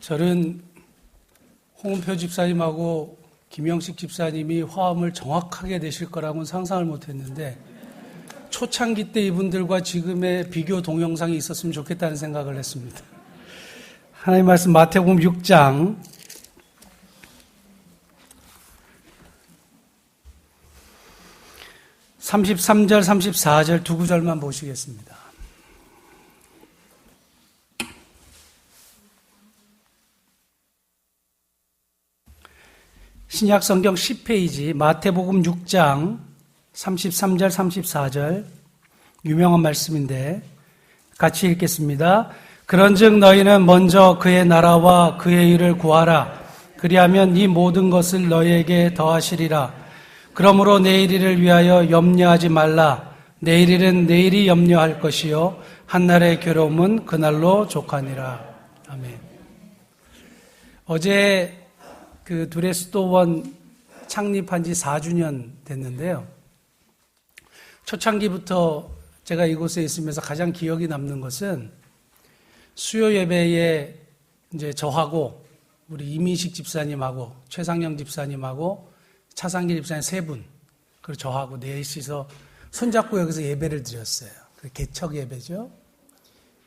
저는 홍은표 집사님하고 김영식 집사님이 화음을 정확하게 내실 거라고는 상상을 못했는데 초창기 때 이분들과 지금의 비교 동영상이 있었으면 좋겠다는 생각을 했습니다. 하나님 말씀 마태복음 6장 33절 34절 두 구절만 보시겠습니다. 신약 성경 10페이지 마태복음 6장 33절 34절 유명한 말씀인데 같이 읽겠습니다. 그런즉 너희는 먼저 그의 나라와 그의 일을 구하라. 그리하면 이 모든 것을 너희에게 더하시리라. 그러므로 내일 일을 위하여 염려하지 말라. 내일 일은 내일이 염려할 것이요 한날의 괴로움은 그날로 족하니라. 아멘. 어제 그 두레스도원 창립한 지 4주년 됐는데요. 초창기부터 제가 이곳에 있으면서 가장 기억이 남는 것은 수요 예배에 이제 저하고 우리 이민식 집사님하고 최상영 집사님하고 차상길 집사님 세 분, 그리고 저하고 넷이서 손잡고 여기서 예배를 드렸어요. 개척 예배죠.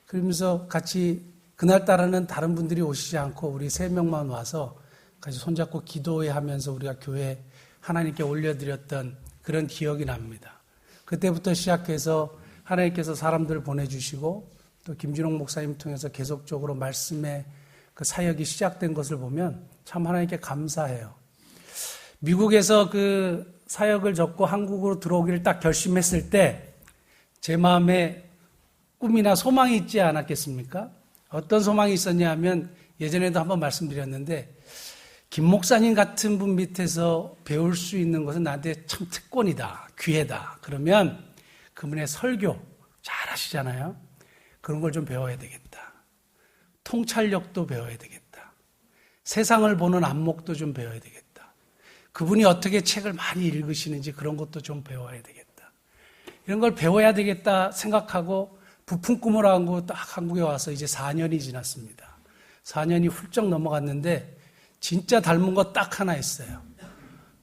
그러면서 같이 그날따라는 다른 분들이 오시지 않고 우리 세 명만 와서 같이 손잡고 기도회 하면서 우리가 교회 하나님께 올려드렸던 그런 기억이 납니다. 그때부터 시작해서 하나님께서 사람들을 보내주시고 또 김진홍 목사님 통해서 계속적으로 말씀의 그 사역이 시작된 것을 보면 참 하나님께 감사해요. 미국에서 그 사역을 접고 한국으로 들어오기를 딱 결심했을 때 제 마음에 꿈이나 소망이 있지 않았겠습니까? 어떤 소망이 있었냐 하면 예전에도 한번 말씀드렸는데 김 목사님 같은 분 밑에서 배울 수 있는 것은 나한테 참 특권이다, 기회다. 그러면 그분의 설교 잘 하시잖아요. 그런 걸 좀 배워야 되겠다. 통찰력도 배워야 되겠다. 세상을 보는 안목도 좀 배워야 되겠다. 그분이 어떻게 책을 많이 읽으시는지 그런 것도 좀 배워야 되겠다. 이런 걸 배워야 되겠다 생각하고 부푼 꿈을 안고 딱 한국에 와서 이제 4년이 지났습니다. 4년이 훌쩍 넘어갔는데 진짜 닮은 거 딱 하나 있어요.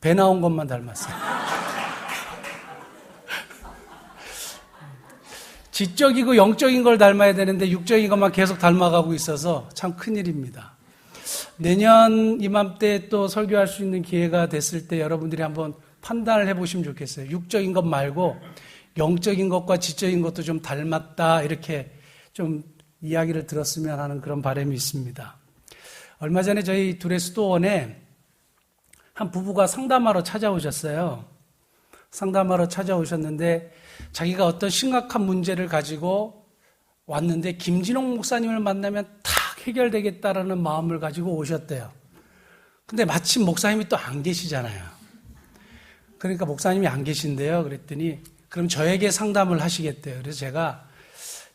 배 나온 것만 닮았어요. 지적이고 영적인 걸 닮아야 되는데 육적인 것만 계속 닮아가고 있어서 참 큰일입니다. 내년 이맘때 또 설교할 수 있는 기회가 됐을 때 여러분들이 한번 판단을 해보시면 좋겠어요. 육적인 것 말고 영적인 것과 지적인 것도 좀 닮았다 이렇게 좀 이야기를 들었으면 하는 그런 바람이 있습니다. 얼마 전에 저희 두레스도원에 한 부부가 상담하러 찾아오셨어요. 상담하러 찾아오셨는데 자기가 어떤 심각한 문제를 가지고 왔는데 김진홍 목사님을 만나면 탁 해결되겠다라는 마음을 가지고 오셨대요. 근데 마침 목사님이 또 안 계시잖아요. 그러니까 목사님이 안 계신데요. 그랬더니 그럼 저에게 상담을 하시겠대요. 그래서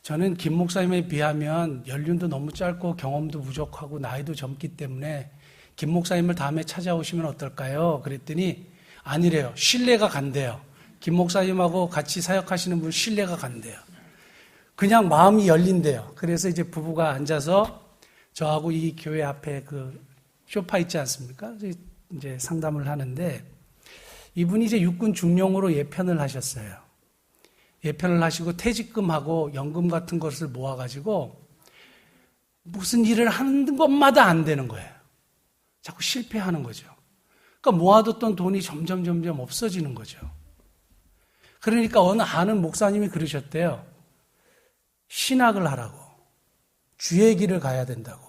저는 김 목사님에 비하면 연륜도 너무 짧고 경험도 부족하고 나이도 젊기 때문에 김 목사님을 다음에 찾아오시면 어떨까요? 그랬더니 아니래요. 신뢰가 간대요. 김 목사님하고 같이 사역하시는 분 신뢰가 간대요. 그냥 마음이 열린대요. 그래서 이제 부부가 앉아서 저하고 이 교회 앞에 그 소파 있지 않습니까? 이제 상담을 하는데 이분이 이제 육군 중령으로 예편을 하셨어요. 예편을 하시고 퇴직금하고 연금 같은 것을 모아가지고 무슨 일을 하는 것마다 안 되는 거예요. 자꾸 실패하는 거죠. 그러니까 모아뒀던 돈이 점점 없어지는 거죠. 그러니까 어느 아는 목사님이 그러셨대요. 신학을 하라고. 주의 길을 가야 된다고.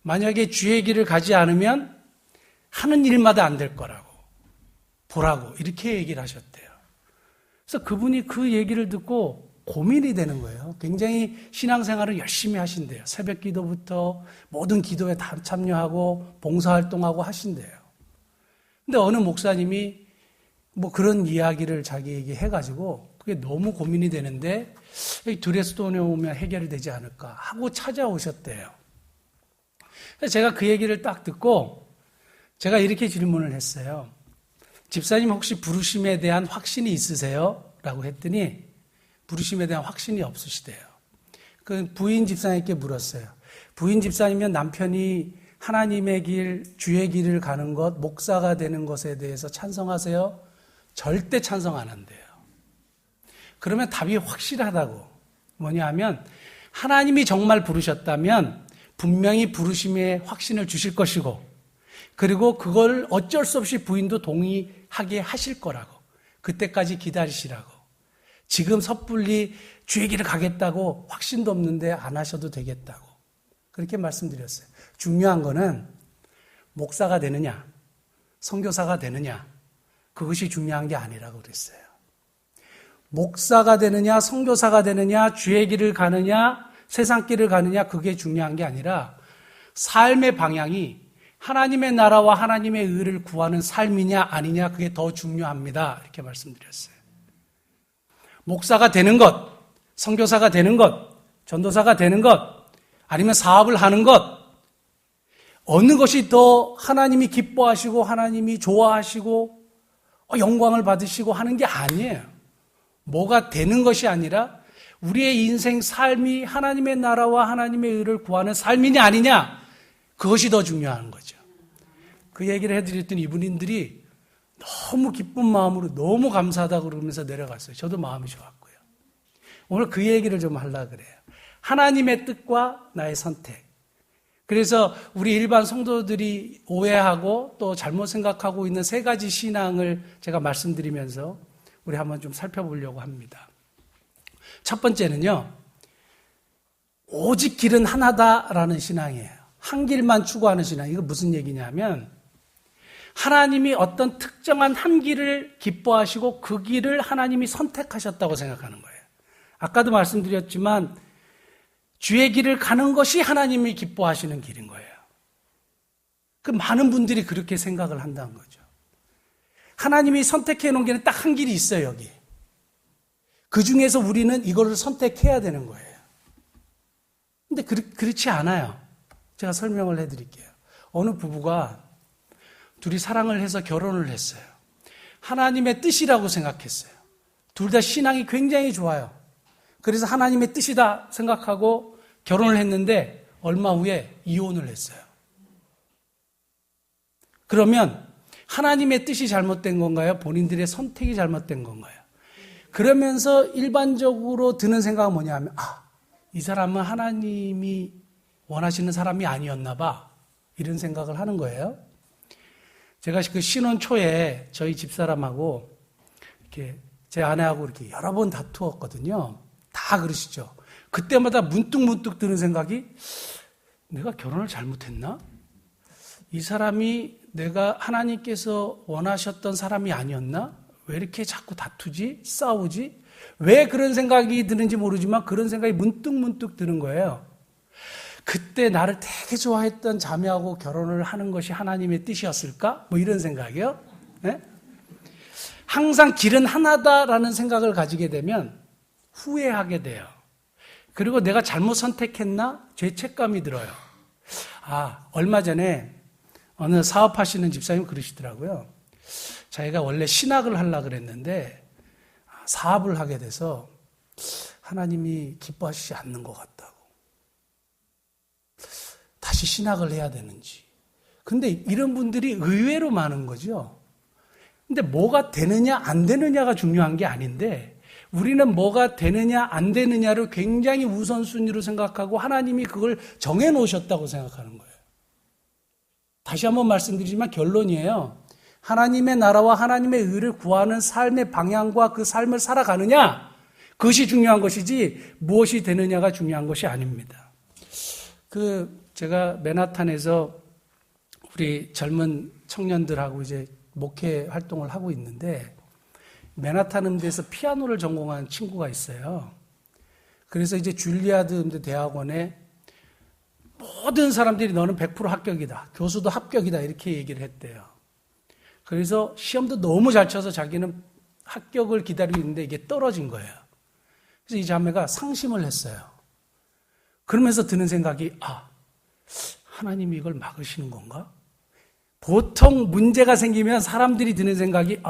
만약에 주의 길을 가지 않으면 하는 일마다 안 될 거라고. 보라고. 이렇게 얘기를 하셨대요. 그래서 그분이 그 얘기를 듣고 고민이 되는 거예요. 굉장히 신앙생활을 열심히 하신대요. 새벽 기도부터 모든 기도에 다 참여하고 봉사활동하고 하신대요. 근데 어느 목사님이 뭐 그런 이야기를 자기에게 해가지고 그게 너무 고민이 되는데 두레스도원에 오면 해결이 되지 않을까 하고 찾아오셨대요. 그래서 제가 그 얘기를 딱 듣고 제가 이렇게 질문을 했어요. 집사님 혹시 부르심에 대한 확신이 있으세요? 라고 했더니 부르심에 대한 확신이 없으시대요. 그 부인 집사님께 물었어요. 부인 집사님이면 남편이 하나님의 길, 주의 길을 가는 것, 목사가 되는 것에 대해서 찬성하세요? 절대 찬성 안 한대요. 그러면 답이 확실하다고. 뭐냐 하면 하나님이 정말 부르셨다면 분명히 부르심의 확신을 주실 것이고, 그리고 그걸 어쩔 수 없이 부인도 동의하게 하실 거라고. 그때까지 기다리시라고. 지금 섣불리 주의 길을 가겠다고 확신도 없는데 안 하셔도 되겠다고. 그렇게 말씀드렸어요. 중요한 거는 목사가 되느냐, 선교사가 되느냐, 그것이 중요한 게 아니라고 그랬어요. 목사가 되느냐, 선교사가 되느냐, 주의 길을 가느냐, 세상 길을 가느냐, 그게 중요한 게 아니라 삶의 방향이 하나님의 나라와 하나님의 의를 구하는 삶이냐 아니냐, 그게 더 중요합니다. 이렇게 말씀드렸어요. 목사가 되는 것, 선교사가 되는 것, 전도사가 되는 것, 아니면 사업을 하는 것, 어느 것이 더 하나님이 기뻐하시고 하나님이 좋아하시고 영광을 받으시고 하는 게 아니에요. 뭐가 되는 것이 아니라 우리의 인생 삶이 하나님의 나라와 하나님의 의를 구하는 삶이냐 아니냐, 그것이 더 중요한 거죠. 그 얘기를 해드렸더니 이분들이 너무 기쁜 마음으로 너무 감사하다고 그러면서 내려갔어요. 저도 마음이 좋았고요. 오늘 그 얘기를 좀 하려고 그래요. 하나님의 뜻과 나의 선택. 그래서 우리 일반 성도들이 오해하고 또 잘못 생각하고 있는 세 가지 신앙을 제가 말씀드리면서 우리 한번 좀 살펴보려고 합니다. 첫 번째는요, 오직 길은 하나다라는 신앙이에요. 한 길만 추구하는 신앙. 이거 무슨 얘기냐면 하나님이 어떤 특정한 한 길을 기뻐하시고 그 길을 하나님이 선택하셨다고 생각하는 거예요. 아까도 말씀드렸지만 주의 길을 가는 것이 하나님이 기뻐하시는 길인 거예요. 그 많은 분들이 그렇게 생각을 한다는 거죠. 하나님이 선택해 놓은 길은 딱 한 길이 있어요, 여기. 그 중에서 우리는 이거를 선택해야 되는 거예요. 근데 그렇지 않아요. 제가 설명을 해드릴게요. 어느 부부가 둘이 사랑을 해서 결혼을 했어요. 하나님의 뜻이라고 생각했어요. 둘 다 신앙이 굉장히 좋아요. 그래서 하나님의 뜻이다 생각하고 결혼을 했는데 얼마 후에 이혼을 했어요. 그러면 하나님의 뜻이 잘못된 건가요? 본인들의 선택이 잘못된 건가요? 그러면서 일반적으로 드는 생각은 뭐냐 하면, 이 사람은 하나님이 원하시는 사람이 아니었나 봐. 이런 생각을 하는 거예요. 제가 그 신혼 초에 저희 집사람하고 이렇게 제 아내하고 이렇게 여러 번 다투었거든요. 다 그러시죠. 그때마다 문득 드는 생각이, 내가 결혼을 잘못했나? 이 사람이 내가 하나님께서 원하셨던 사람이 아니었나? 왜 이렇게 자꾸 다투지? 싸우지? 왜 그런 생각이 드는지 모르지만 그런 생각이 문득 드는 거예요. 그때 나를 되게 좋아했던 자매하고 결혼을 하는 것이 하나님의 뜻이었을까? 뭐 이런 생각이요. 네? 항상 길은 하나다라는 생각을 가지게 되면 후회하게 돼요. 그리고 내가 잘못 선택했나? 죄책감이 들어요. 얼마 전에 어느 사업하시는 집사님이 그러시더라고요. 자기가 원래 신학을 하려고 그랬는데 사업을 하게 돼서 하나님이 기뻐하시지 않는 것 같다고. 다시 신학을 해야 되는지. 근데 이런 분들이 의외로 많은 거죠. 근데 뭐가 되느냐 안 되느냐가 중요한 게 아닌데 우리는 뭐가 되느냐 안 되느냐를 굉장히 우선순위로 생각하고 하나님이 그걸 정해 놓으셨다고 생각하는 거예요. 다시 한번 말씀드리지만 결론이에요. 하나님의 나라와 하나님의 의를 구하는 삶의 방향과 그 삶을 살아가느냐, 그것이 중요한 것이지 무엇이 되느냐가 중요한 것이 아닙니다. 제가 맨하탄에서 우리 젊은 청년들하고 이제 목회 활동을 하고 있는데 맨하탄 음대에서 피아노를 전공한 친구가 있어요. 그래서 이제 줄리아드 음대 대학원에 모든 사람들이 너는 100% 합격이다. 교수도 합격이다. 이렇게 얘기를 했대요. 그래서 시험도 너무 잘 쳐서 자기는 합격을 기다리고 있는데 이게 떨어진 거예요. 그래서 이 자매가 상심을 했어요. 그러면서 드는 생각이 하나님이 이걸 막으시는 건가? 보통 문제가 생기면 사람들이 드는 생각이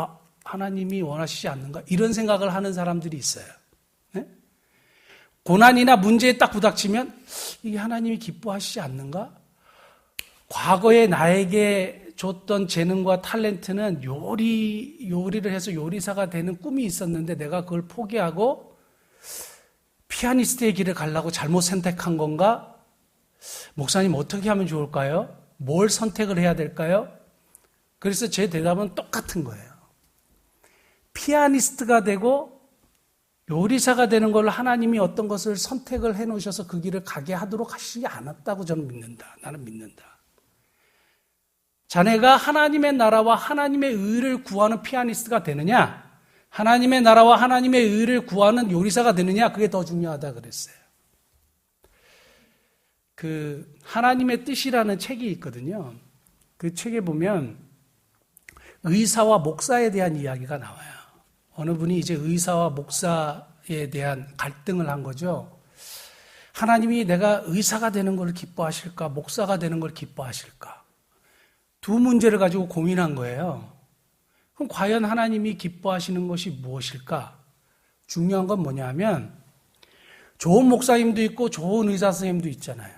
하나님이 원하시지 않는가? 이런 생각을 하는 사람들이 있어요. 네? 고난이나 문제에 딱 부닥치면 이게 하나님이 기뻐하시지 않는가? 과거에 나에게 줬던 재능과 탤런트는 요리를 해서 요리사가 되는 꿈이 있었는데 내가 그걸 포기하고 피아니스트의 길을 가려고 잘못 선택한 건가? 목사님 어떻게 하면 좋을까요? 뭘 선택을 해야 될까요? 그래서 제 대답은 똑같은 거예요. 피아니스트가 되고 요리사가 되는 걸 하나님이 어떤 것을 선택을 해 놓으셔서 그 길을 가게 하도록 하시지 않았다고 저는 믿는다. 나는 믿는다. 자네가 하나님의 나라와 하나님의 의를 구하는 피아니스트가 되느냐, 하나님의 나라와 하나님의 의를 구하는 요리사가 되느냐, 그게 더 중요하다 그랬어요. 그 하나님의 뜻이라는 책이 있거든요. 그 책에 보면 의사와 목사에 대한 이야기가 나와요. 어느 분이 이제 의사와 목사에 대한 갈등을 한 거죠. 하나님이 내가 의사가 되는 걸 기뻐하실까, 목사가 되는 걸 기뻐하실까? 두 문제를 가지고 고민한 거예요. 그럼 과연 하나님이 기뻐하시는 것이 무엇일까? 중요한 건 뭐냐면 좋은 목사님도 있고 좋은 의사 선생님도 있잖아요.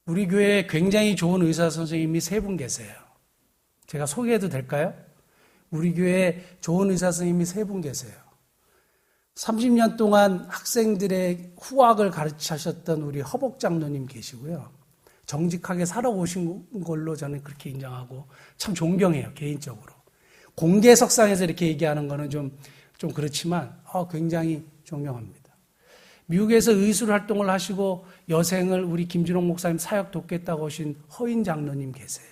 우리 교회에 굉장히 좋은 의사 선생님이 3분 계세요. 제가 소개해도 될까요? 우리 교회에 좋은 의사 선생님이 3분 계세요. 30년 동안 학생들의 후학을 가르치셨던 우리 허복 장로님 계시고요. 정직하게 살아오신 걸로 저는 그렇게 인정하고 참 존경해요, 개인적으로. 공개석상에서 이렇게 얘기하는 거는 좀 그렇지만 굉장히 존경합니다. 미국에서 의술 활동을 하시고 여생을 우리 김진홍 목사님 사역 돕겠다고 오신 허인 장로님 계세요.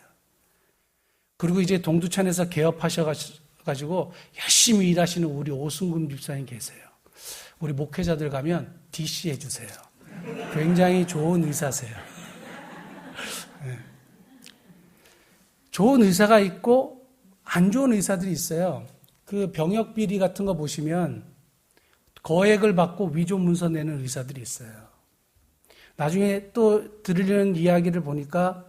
그리고 이제 동두천에서 개업하셔가지고 열심히 일하시는 우리 오승금 집사님 계세요. 우리 목회자들 가면 DC 해주세요. 굉장히 좋은 의사세요. 네. 좋은 의사가 있고 안 좋은 의사들이 있어요. 그 병역 비리 같은 거 보시면 거액을 받고 위조 문서 내는 의사들이 있어요. 나중에 또 들으려는 이야기를 보니까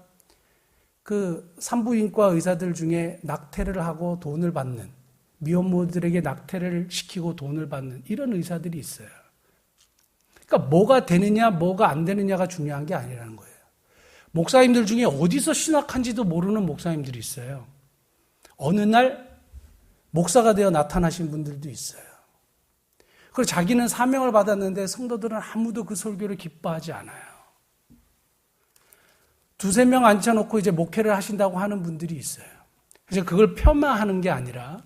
그 산부인과 의사들 중에 낙태를 하고 돈을 받는, 미혼모들에게 낙태를 시키고 돈을 받는 이런 의사들이 있어요. 그러니까 뭐가 되느냐 뭐가 안 되느냐가 중요한 게 아니라는 거예요. 목사님들 중에 어디서 신학한지도 모르는 목사님들이 있어요. 어느 날 목사가 되어 나타나신 분들도 있어요. 그리고 자기는 사명을 받았는데 성도들은 아무도 그 설교를 기뻐하지 않아요. 2-3명 앉혀놓고 이제 목회를 하신다고 하는 분들이 있어요. 그래서 그걸 폄하하는 게 아니라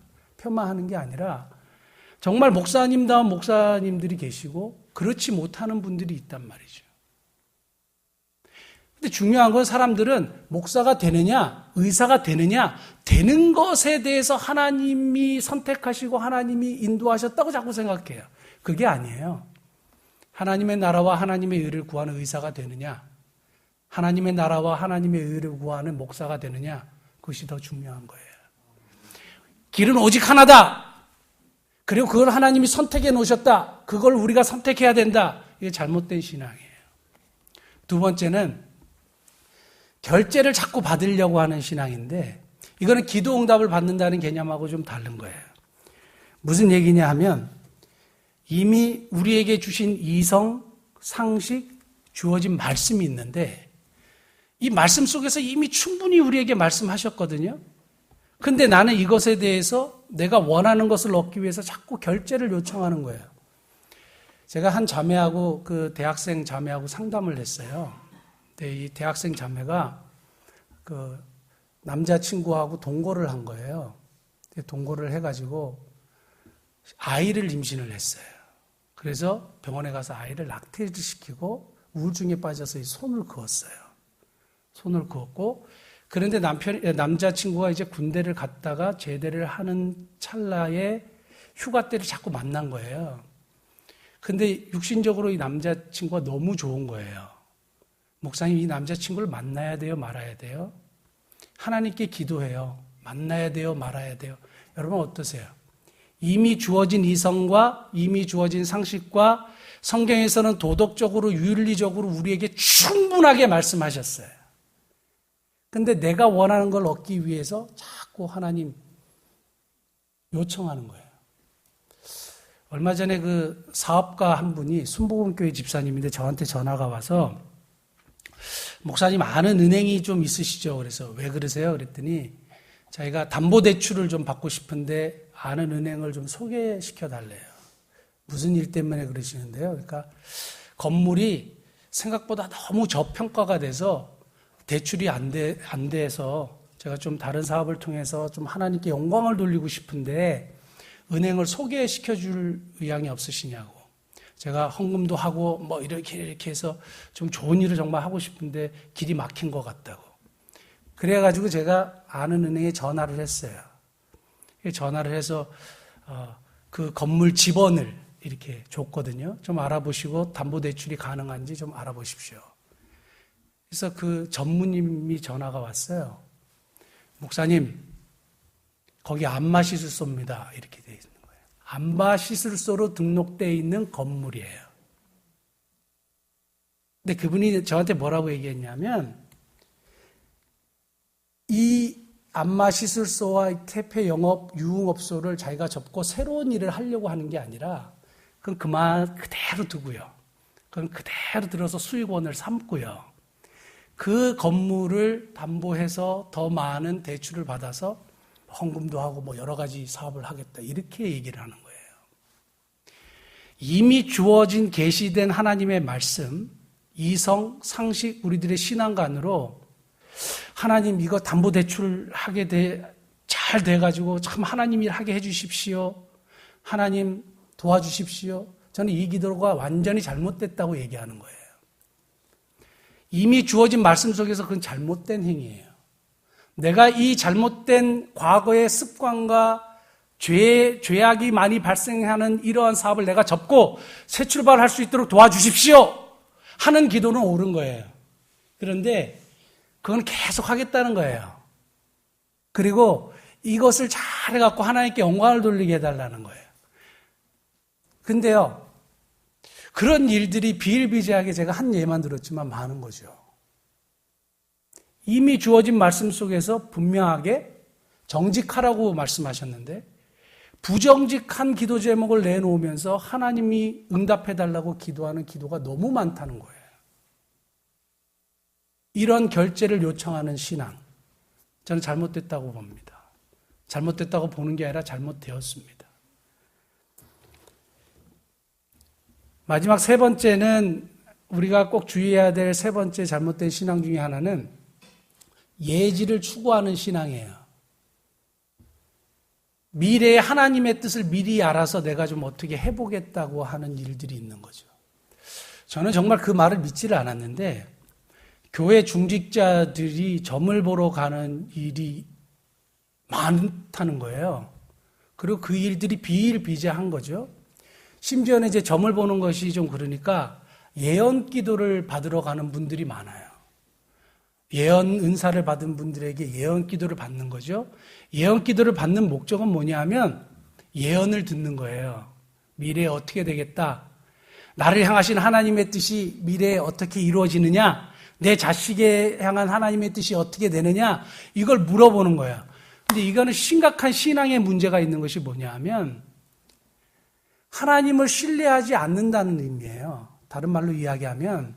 정말 목사님다운 목사님들이 계시고 그렇지 못하는 분들이 있단 말이죠. 근데 중요한 건 사람들은 목사가 되느냐, 의사가 되느냐, 되는 것에 대해서 하나님이 선택하시고 하나님이 인도하셨다고 자꾸 생각해요. 그게 아니에요. 하나님의 나라와 하나님의 의를 구하는 의사가 되느냐, 하나님의 나라와 하나님의 의를 구하는 목사가 되느냐, 그것이 더 중요한 거예요. 길은 오직 하나다. 그리고 그걸 하나님이 선택해 놓으셨다. 그걸 우리가 선택해야 된다. 이게 잘못된 신앙이에요. 두 번째는 결제를 자꾸 받으려고 하는 신앙인데 이거는 기도 응답을 받는다는 개념하고 좀 다른 거예요. 무슨 얘기냐 하면 이미 우리에게 주신 이성, 상식, 주어진 말씀이 있는데 이 말씀 속에서 이미 충분히 우리에게 말씀하셨거든요. 근데 나는 이것에 대해서 내가 원하는 것을 얻기 위해서 자꾸 결제를 요청하는 거예요. 제가 한 자매하고 그 대학생 자매하고 상담을 했어요. 근데 이 대학생 자매가 그 남자친구하고 동거를 한 거예요. 동거를 해가지고 아이를 임신을 했어요. 그래서 병원에 가서 아이를 낙태를 시키고 우울증에 빠져서 손을 그었어요. 손을 그었고 그런데 남자친구가 이제 군대를 갔다가 제대를 하는 찰나에 휴가 때를 자꾸 만난 거예요. 근데 육신적으로 이 남자친구가 너무 좋은 거예요. 목사님, 이 남자친구를 만나야 돼요? 말아야 돼요? 하나님께 기도해요. 만나야 돼요? 말아야 돼요? 여러분 어떠세요? 이미 주어진 이성과 이미 주어진 상식과 성경에서는 도덕적으로 윤리적으로 우리에게 충분하게 말씀하셨어요. 근데 내가 원하는 걸 얻기 위해서 자꾸 하나님 요청하는 거예요. 얼마 전에 그 사업가 한 분이 순복음교회 집사님인데 저한테 전화가 와서 목사님 아는 은행이 좀 있으시죠? 그래서 왜 그러세요? 그랬더니 자기가 담보대출을 좀 받고 싶은데 아는 은행을 좀 소개시켜 달래요. 무슨 일 때문에 그러시는데요? 그러니까 건물이 생각보다 너무 저평가가 돼서 대출이 안 돼서 제가 좀 다른 사업을 통해서 좀 하나님께 영광을 돌리고 싶은데 은행을 소개시켜 줄 의향이 없으시냐고. 제가 헌금도 하고 뭐 이렇게 해서 좀 좋은 일을 정말 하고 싶은데 길이 막힌 것 같다고. 그래가지고 제가 아는 은행에 전화를 했어요. 전화를 해서 그 건물 집원을 이렇게 줬거든요. 좀 알아보시고 담보대출이 가능한지 좀 알아보십시오. 그래서 그 전무님이 전화가 왔어요. 목사님, 거기 안마시술소입니다. 이렇게 돼 있는 거예요. 안마시술소로 등록되어 있는 건물이에요. 근데 그분이 저한테 뭐라고 얘기했냐면 이 안마시술소와 퇴폐 영업, 유흥업소를 자기가 접고 새로운 일을 하려고 하는 게 아니라 그건 그만 그대로 두고요. 그건 그대로 들어서 수익원을 삼고요. 그 건물을 담보해서 더 많은 대출을 받아서 헌금도 하고 뭐 여러 가지 사업을 하겠다. 이렇게 얘기를 하는 거예요. 이미 주어진 계시된 하나님의 말씀, 이성, 상식, 우리들의 신앙관으로 하나님 이거 담보대출 잘 돼가지고 참 하나님 일 하게 해주십시오. 하나님 도와주십시오. 저는 이 기도가 완전히 잘못됐다고 얘기하는 거예요. 이미 주어진 말씀 속에서 그건 잘못된 행위예요. 내가 이 잘못된 과거의 습관과 죄악이 많이 발생하는 이러한 사업을 내가 접고 새 출발할 수 있도록 도와주십시오 하는 기도는 옳은 거예요. 그런데 그건 계속 하겠다는 거예요. 그리고 이것을 잘 해갖고 하나님께 영광을 돌리게 해달라는 거예요. 근데요, 그런 일들이 비일비재하게 제가 한 예만 들었지만 많은 거죠. 이미 주어진 말씀 속에서 분명하게 정직하라고 말씀하셨는데 부정직한 기도 제목을 내놓으면서 하나님이 응답해달라고 기도하는 기도가 너무 많다는 거예요. 이런 결제를 요청하는 신앙, 저는 잘못됐다고 봅니다. 잘못됐다고 보는 게 아니라 잘못되었습니다. 마지막 세 번째는 우리가 꼭 주의해야 될 세 번째 잘못된 신앙 중에 하나는 예지를 추구하는 신앙이에요. 미래의 하나님의 뜻을 미리 알아서 내가 좀 어떻게 해보겠다고 하는 일들이 있는 거죠. 저는 정말 그 말을 믿지를 않았는데 교회 중직자들이 점을 보러 가는 일이 많다는 거예요. 그리고 그 일들이 비일비재한 거죠. 심지어는 이제 점을 보는 것이 좀 그러니까 예언 기도를 받으러 가는 분들이 많아요. 예언 은사를 받은 분들에게 예언 기도를 받는 거죠. 예언 기도를 받는 목적은 뭐냐면 예언을 듣는 거예요. 미래에 어떻게 되겠다. 나를 향하신 하나님의 뜻이 미래에 어떻게 이루어지느냐. 내 자식에 향한 하나님의 뜻이 어떻게 되느냐. 이걸 물어보는 거예요. 근데 이거는 심각한 신앙의 문제가 있는 것이 뭐냐 하면 하나님을 신뢰하지 않는다는 의미예요. 다른 말로 이야기하면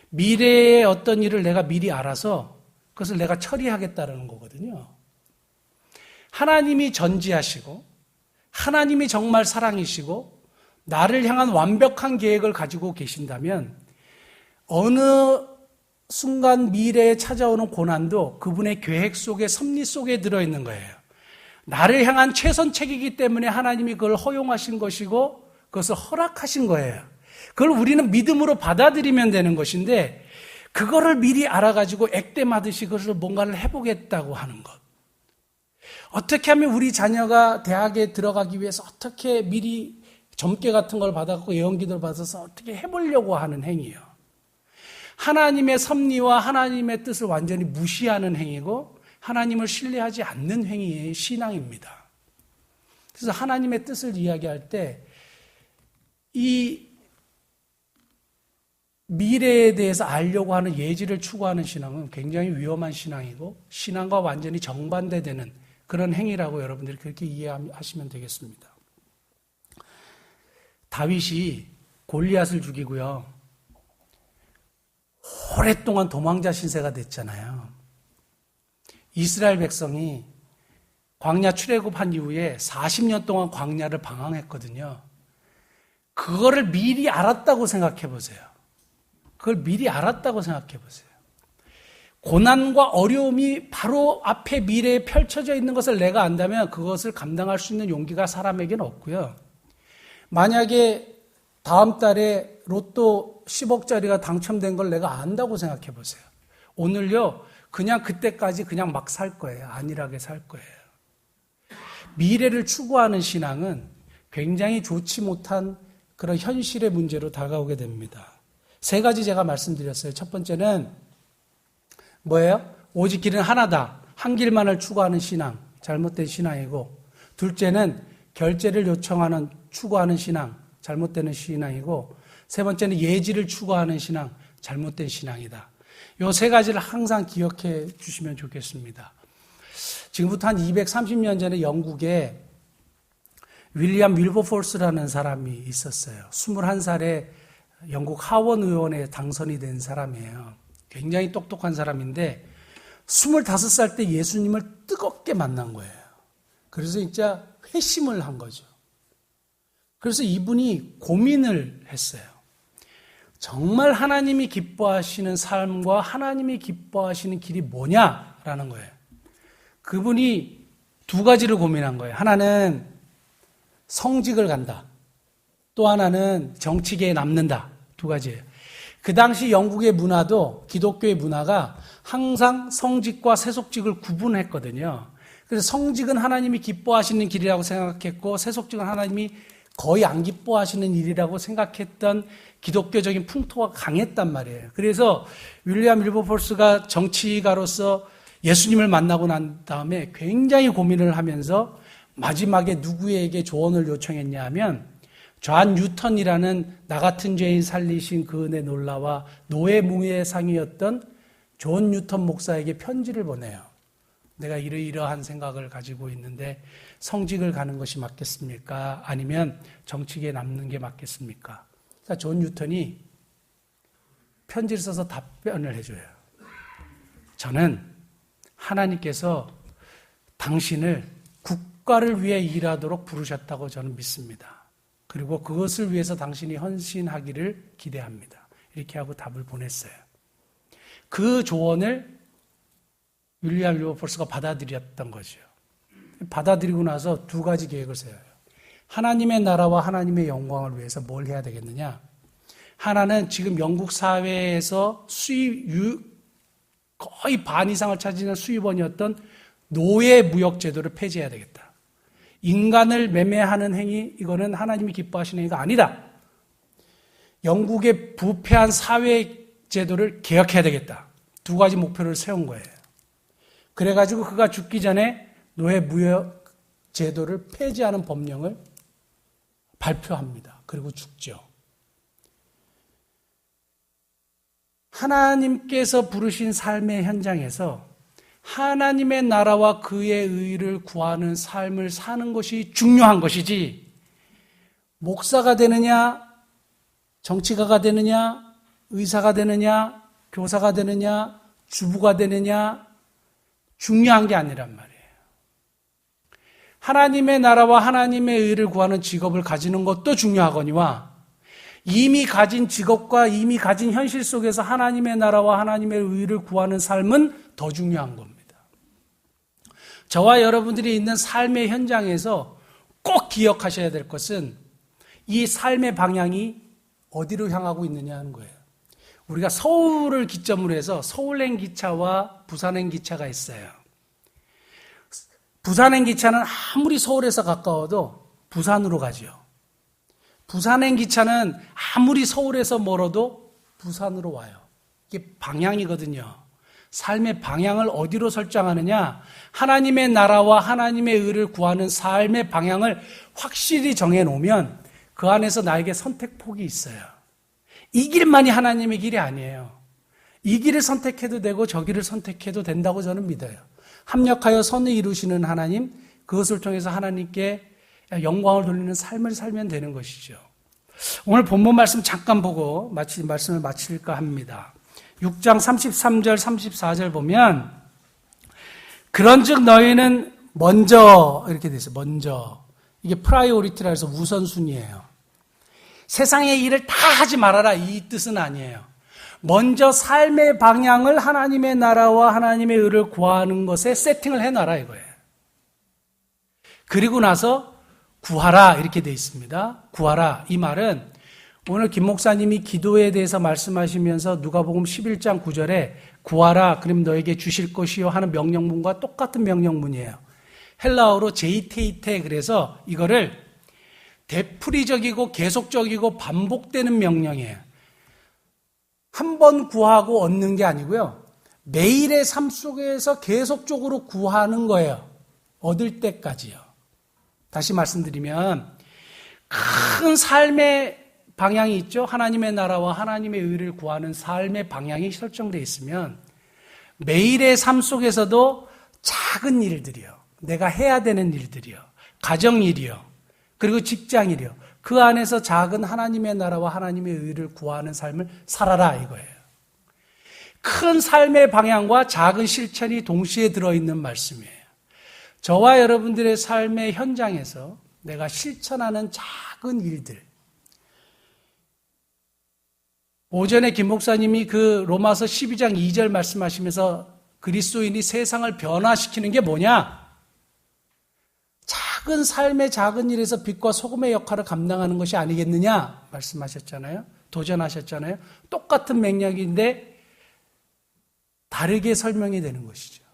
미래의 어떤 일을 내가 미리 알아서 그것을 내가 처리하겠다는 거거든요. 하나님이 전지하시고 하나님이 정말 사랑이시고 나를 향한 완벽한 계획을 가지고 계신다면 어느 순간 미래에 찾아오는 고난도 그분의 계획 속에 섭리 속에 들어있는 거예요. 나를 향한 최선책이기 때문에 하나님이 그걸 허용하신 것이고 그것을 허락하신 거예요. 그걸 우리는 믿음으로 받아들이면 되는 것인데 그거를 미리 알아가지고 액땜하듯이 그것을 뭔가를 해보겠다고 하는 것. 어떻게 하면 우리 자녀가 대학에 들어가기 위해서 어떻게 미리 점괘 같은 걸 받아갖고 예언기도를 받아서 어떻게 해보려고 하는 행위예요. 하나님의 섭리와 하나님의 뜻을 완전히 무시하는 행위고 하나님을 신뢰하지 않는 행위의 신앙입니다. 그래서 하나님의 뜻을 이야기할 때 이 미래에 대해서 알려고 하는 예지를 추구하는 신앙은 굉장히 위험한 신앙이고 신앙과 완전히 정반대되는 그런 행위라고 여러분들이 그렇게 이해하시면 되겠습니다. 다윗이 골리앗을 죽이고요. 오랫동안 도망자 신세가 됐잖아요. 이스라엘 백성이 광야 출애굽한 이후에 40년 동안 광야를 방황했거든요. 그거를 미리 알았다고 생각해 보세요. 그걸 미리 알았다고 생각해 보세요. 고난과 어려움이 바로 앞에 미래에 펼쳐져 있는 것을 내가 안다면 그것을 감당할 수 있는 용기가 사람에게는 없고요. 만약에 다음 달에 로또 10억짜리가 당첨된 걸 내가 안다고 생각해 보세요. 오늘요, 그냥 그때까지 그냥 막 살 거예요. 안일하게 살 거예요. 미래를 추구하는 신앙은 굉장히 좋지 못한 그런 현실의 문제로 다가오게 됩니다. 세 가지 제가 말씀드렸어요. 첫 번째는 뭐예요? 오직 길은 하나다. 한 길만을 추구하는 신앙, 잘못된 신앙이고, 둘째는 결제를 추구하는 신앙, 잘못되는 신앙이고, 세 번째는 예지를 추구하는 신앙, 잘못된 신앙이다. 이 세 가지를 항상 기억해 주시면 좋겠습니다. 지금부터 한 230년 전에 영국에 윌리엄 윌버포스라는 사람이 있었어요. 21살에 영국 하원 의원에 당선이 된 사람이에요. 굉장히 똑똑한 사람인데 25살 때 예수님을 뜨겁게 만난 거예요. 그래서 진짜 회심을 한 거죠. 그래서 이분이 고민을 했어요. 정말 하나님이 기뻐하시는 삶과 하나님이 기뻐하시는 길이 뭐냐라는 거예요. 그분이 두 가지를 고민한 거예요. 하나는 성직을 간다. 또 하나는 정치계에 남는다. 두 가지예요. 그 당시 영국의 문화도 기독교의 문화가 항상 성직과 세속직을 구분했거든요. 그래서 성직은 하나님이 기뻐하시는 길이라고 생각했고 세속직은 하나님이 거의 안 기뻐하시는 일이라고 생각했던 기독교적인 풍토가 강했단 말이에요. 그래서 윌리엄 윌버포스가 정치가로서 예수님을 만나고 난 다음에 굉장히 고민을 하면서 마지막에 누구에게 조언을 요청했냐 하면 존 뉴턴이라는 나 같은 죄인 살리신 그 은혜 놀라와 노예무의 상이었던 존 뉴턴 목사에게 편지를 보내요. 내가 이러이러한 생각을 가지고 있는데 성직을 가는 것이 맞겠습니까? 아니면 정치계에 남는 게 맞겠습니까? 그러니까 존 뉴턴이 편지를 써서 답변을 해줘요. 저는 하나님께서 당신을 국가를 위해 일하도록 부르셨다고 저는 믿습니다. 그리고 그것을 위해서 당신이 헌신하기를 기대합니다. 이렇게 하고 답을 보냈어요. 그 조언을 윌리엄 윌버포스가 받아들였던 거죠. 받아들이고 나서 두 가지 계획을 세워요. 하나님의 나라와 하나님의 영광을 위해서 뭘 해야 되겠느냐? 하나는 지금 영국 사회에서 거의 반 이상을 차지하는 수입원이었던 노예 무역 제도를 폐지해야 되겠다. 인간을 매매하는 행위, 이거는 하나님이 기뻐하시는 행위가 아니다. 영국의 부패한 사회 제도를 개혁해야 되겠다. 두 가지 목표를 세운 거예요. 그래가지고 그가 죽기 전에 노예 무역 제도를 폐지하는 법령을 발표합니다. 그리고 죽죠. 하나님께서 부르신 삶의 현장에서 하나님의 나라와 그의 의를 구하는 삶을 사는 것이 중요한 것이지, 목사가 되느냐, 정치가가 되느냐, 의사가 되느냐, 교사가 되느냐, 주부가 되느냐, 중요한 게 아니란 말이에요. 하나님의 나라와 하나님의 의를 구하는 직업을 가지는 것도 중요하거니와 이미 가진 직업과 이미 가진 현실 속에서 하나님의 나라와 하나님의 의를 구하는 삶은 더 중요한 겁니다. 저와 여러분들이 있는 삶의 현장에서 꼭 기억하셔야 될 것은 이 삶의 방향이 어디로 향하고 있느냐 하는 거예요. 우리가 서울을 기점으로 해서 서울행 기차와 부산행 기차가 있어요. 부산행 기차는 아무리 서울에서 가까워도 부산으로 가죠. 부산행 기차는 아무리 서울에서 멀어도 부산으로 와요. 이게 방향이거든요. 삶의 방향을 어디로 설정하느냐? 하나님의 나라와 하나님의 의를 구하는 삶의 방향을 확실히 정해놓으면 그 안에서 나에게 선택폭이 있어요. 이 길만이 하나님의 길이 아니에요. 이 길을 선택해도 되고 저 길을 선택해도 된다고 저는 믿어요. 합력하여 선을 이루시는 하나님, 그것을 통해서 하나님께 영광을 돌리는 삶을 살면 되는 것이죠. 오늘 본문 말씀 잠깐 보고 말씀을 마칠까 합니다. 6장 33절, 34절 보면 그런즉 너희는 먼저 이렇게 돼 있어요. 먼저. 이게 프라이오리티라 해서 우선순위예요. 세상의 일을 다 하지 말아라 이 뜻은 아니에요. 먼저 삶의 방향을 하나님의 나라와 하나님의 의를 구하는 것에 세팅을 해놔라 이거예요. 그리고 나서 구하라 이렇게 돼 있습니다. 구하라 이 말은 오늘 김 목사님이 기도에 대해서 말씀하시면서 누가복음 11장 9절에 구하라 그럼 너에게 주실 것이요 하는 명령문과 똑같은 명령문이에요. 헬라어로 제이테이테 그래서 이거를 되풀이적이고 계속적이고 반복되는 명령이에요. 한 번 구하고 얻는 게 아니고요. 매일의 삶 속에서 계속적으로 구하는 거예요. 얻을 때까지요. 다시 말씀드리면 큰 삶의 방향이 있죠. 하나님의 나라와 하나님의 의를 구하는 삶의 방향이 설정되어 있으면 매일의 삶 속에서도 작은 일들이요. 내가 해야 되는 일들이요. 가정일이요. 그리고 직장일이요. 그 안에서 작은 하나님의 나라와 하나님의 의를 구하는 삶을 살아라 이거예요. 큰 삶의 방향과 작은 실천이 동시에 들어있는 말씀이에요. 저와 여러분들의 삶의 현장에서 내가 실천하는 작은 일들. 오전에 김 목사님이 그 로마서 12장 2절 말씀하시면서 그리스도인이 세상을 변화시키는 게 뭐냐? 작은 삶의 작은 일에서 빛과 소금의 역할을 감당하는 것이 아니겠느냐 말씀하셨잖아요. 도전하셨잖아요. 똑같은 맥락인데 다르게 설명이 되는 것이죠.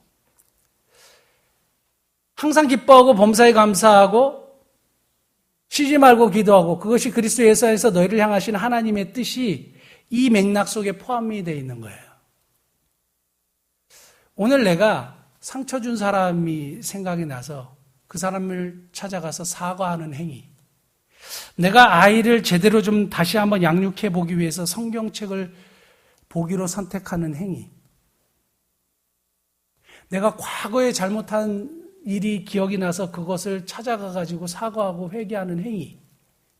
항상 기뻐하고 범사에 감사하고 쉬지 말고 기도하고 그것이 그리스도 예수 안에서 너희를 향하신 하나님의 뜻이 이 맥락 속에 포함이 되어 있는 거예요. 오늘 내가 상처 준 사람이 생각이 나서 그 사람을 찾아가서 사과하는 행위. 내가 아이를 제대로 좀 다시 한번 양육해 보기 위해서 성경책을 보기로 선택하는 행위. 내가 과거에 잘못한 일이 기억이 나서 그것을 찾아가 가지고 사과하고 회개하는 행위.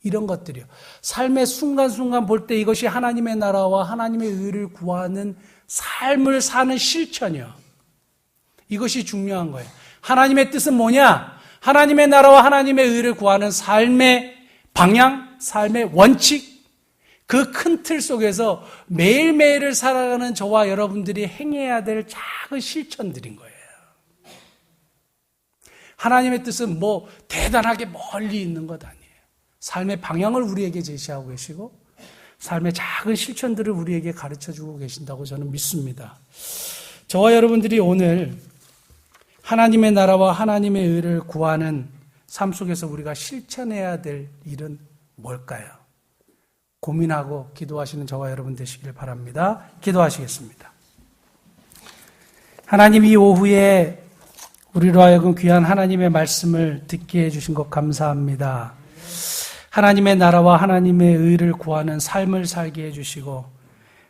이런 것들이요. 삶의 순간순간 볼 때 이것이 하나님의 나라와 하나님의 의를 구하는 삶을 사는 실천이요. 이것이 중요한 거예요. 하나님의 뜻은 뭐냐? 하나님의 나라와 하나님의 의를 구하는 삶의 방향, 삶의 원칙, 그 큰 틀 속에서 매일매일을 살아가는 저와 여러분들이 행해야 될 작은 실천들인 거예요. 하나님의 뜻은 뭐 대단하게 멀리 있는 것 아니에요. 삶의 방향을 우리에게 제시하고 계시고 삶의 작은 실천들을 우리에게 가르쳐주고 계신다고 저는 믿습니다. 저와 여러분들이 오늘 하나님의 나라와 하나님의 의를 구하는 삶 속에서 우리가 실천해야 될 일은 뭘까요? 고민하고 기도하시는 저와 여러분 되시길 바랍니다. 기도하시겠습니다. 하나님 이 오후에 우리로 하여금 귀한 하나님의 말씀을 듣게 해주신 것 감사합니다. 하나님의 나라와 하나님의 의를 구하는 삶을 살게 해주시고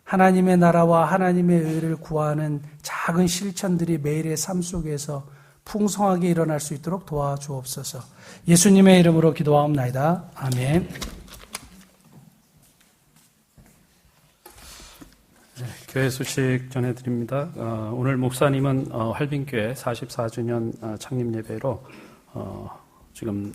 하나님의 나라와 하나님의 의를 구하는 작은 실천들이 매일의 삶 속에서 풍성하게 일어날 수 있도록 도와주옵소서. 예수님의 이름으로 기도하옵나이다. 아멘. 네, 교회 소식 전해드립니다. 오늘 목사님은 활빈교회 44주년 창립 예배로 지금